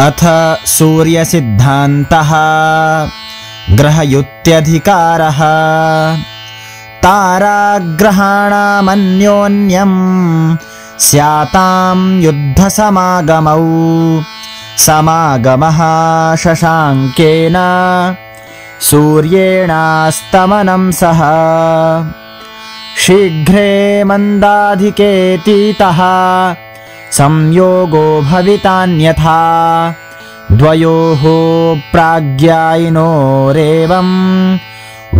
अथ सूर्यसिद्धान्तः ग्रहयुत्यधिकारः ताराग्रहाणामन्योन्यं स्यातां युद्धसमागमौ समागमः शशाङ्केन सूर्येणास्तमनं सह शीघ्रे मन्दाधिकेतीतः संयोगो भवितान्यथा द्वयोः प्राज्ञायिनोरेवं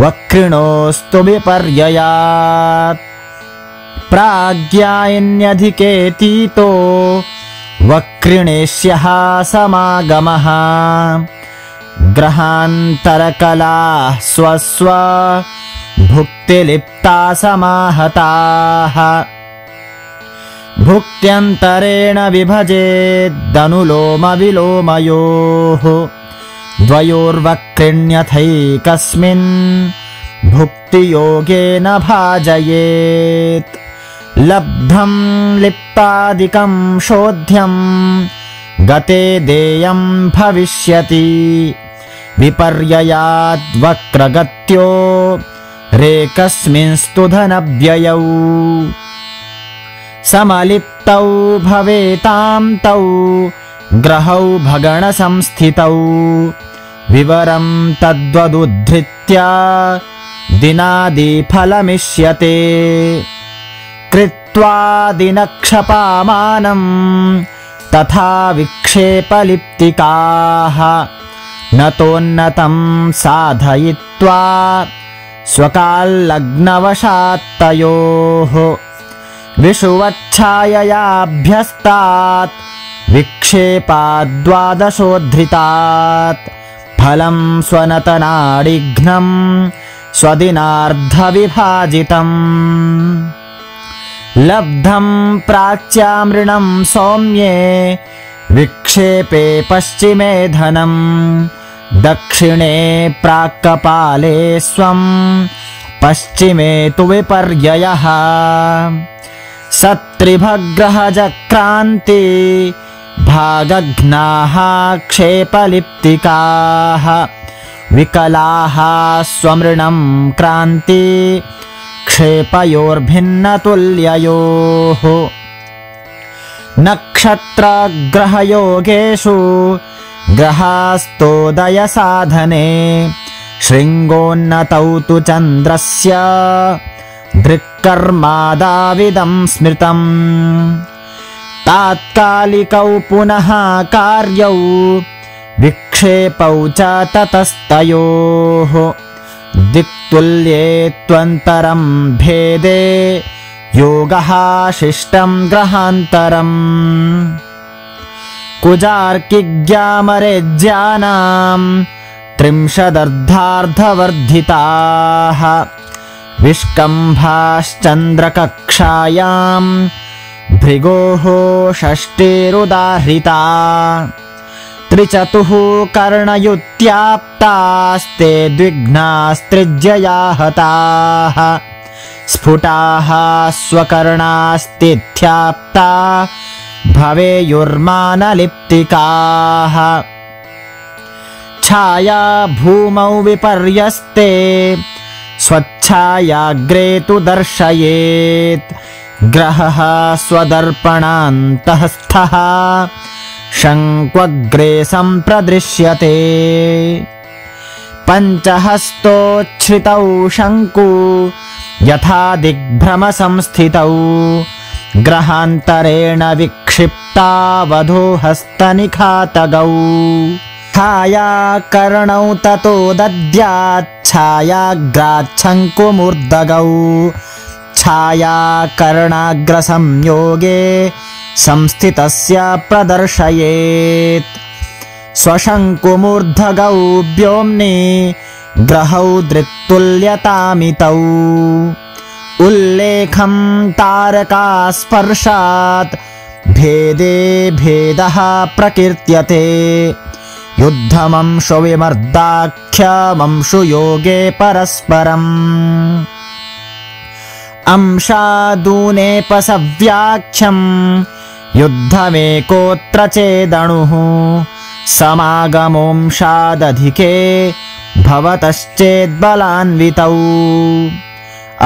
वक्रिणोस्तु विपर्ययात् प्राज्ञायिन्यधिकेतीतो वक्रिणेष्यः समागमः ग्रहान्तरकलाः स्वस्व भुक्तिलिप्ता समाहताः भुक्त्यन्तरेण विभजेदनुलोमविलोमयोः द्वयोर्वक्रिण्यथैकस्मिन् भुक्तियोगेन भाजयेत् लब्धं लिप्तादिकं शोध्यं गते देयं भविष्यति विपर्ययाद्वक्रगत्यो रेकस्मिंस्तु धनव्ययौ समलिप्तौ भवेतां तौ ग्रहौ भगणसंस्थितौ विवरं तद्वदुद्धृत्य दिनादिफलमिष्यते कृत्वा दिनक्षपामानं तथा विक्षेपलिप्तिकाः नतोन्नतं साधयित्वा स्वकाल्लग्नवशात्तयोः विषुवच्छाययाभ्यस्तात् विक्षेपाद्वादशोद्धृतात् फलं स्वनतनाडिघ्नं स्वदिनार्धविभाजितम् लब्धं प्राच्यामृणं सौम्ये विक्षेपे पश्चिमे धनं दक्षिणे प्राक्कपाले स्वं पश्चिमे तु विपर्ययः सत्रिभग्रहजक्रान्ति भागघ्नाः क्षेपलिप्तिकाः विकलाः स्वमृणं क्रान्ति क्षेपयोर्भिन्नतुल्ययोः नक्षत्रग्रहयोगेषु ग्रहास्तोदयसाधने शृङ्गोन्नतौ तु चन्द्रस्य दृक्कर्मादाविदं स्मृतम् तात्कालिकौ पुनः कार्यौ विक्षेपौ च ततस्तयोः दिक्तुल्ये त्वन्तरं भेदे योगः शिष्टं ग्रहान्तरम् कुजार्किज्ञामरेज्यानां त्रिंशदर्धार्धवर्धिताः विष्कम्भाश्चन्द्रकक्षायां भृगोः षष्टिरुदाहृता त्रिचतुः कर्णयुत्याप्तास्ते द्विघ्नास्त्रिज्यया हताः स्फुटाः स्वकर्णास्तिथ्याप्ता भवेयुर्मानलिप्तिकाः छाया भूमौ विपर्यस्ते स्वच्छायाग्रे तु दर्शयेत् ग्रहः स्वदर्पणान्तःस्थः शङ्क्वग्रे सम्प्रदृश्यते पञ्चहस्तोच्छ्रितौ शङ्कु यथा दिग्भ्रमसंस्थितौ ग्रहान्तरेण विक्षिप्तावधो हस्तनिखातगौ छायाकर्णौ ततो दद्याच्छायाग्राच्छङ्कुमूर्धगौ छायाकर्णाग्रसंयोगे संस्थितस्य प्रदर्शयेत् स्वशङ्कुमूर्धगौ व्योम्नि ग्रहौ दृक्तुल्यतामितौ उल्लेखं तारकास्पर्शात् भेदे भेदः प्रकीर्त्यते युद्धमंशु विमर्दाख्यमंशु योगे परस्परम् अंशादूनेपसव्याख्यं युद्धमेकोत्र चेदणुः समागमोंशादधिके भवतश्चेद्बलान्वितौ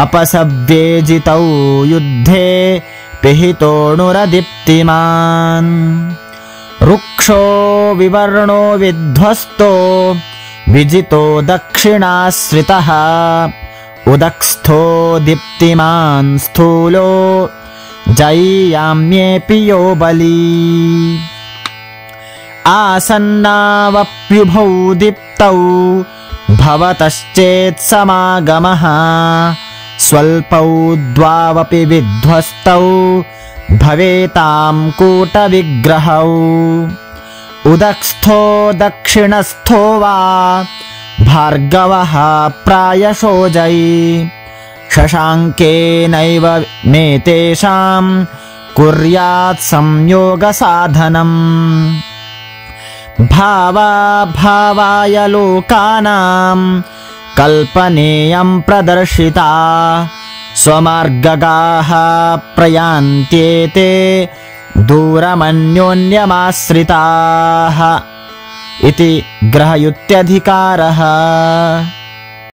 अपसव्येजितौ युद्धे पिहितोऽणुरदीप्तिमान् रुक्षो विवर्णो विध्वस्तो विजितो दक्षिणाश्रितः उदक्स्थो दीप्तिमान् स्थूलो जय्याम्येऽपि यो बली आसन्नावप्युभौ दीप्तौ भवतश्चेत्समागमः स्वल्पौ द्वावपि विध्वस्तौ भवेतां कूटविग्रहौ उदक्स्थो दक्षिणस्थो वा भार्गवः प्रायशो जयी शशाङ्केनैव मेतेषां कुर्यात् संयोगसाधनम् भावाभावाय लोकानां कल्पनेयं प्रदर्शिता स्वमार्गगाः प्रयान्त्येते दूरमन्योन्यमाश्रिताः इति ग्रहयुत्यधिकारः।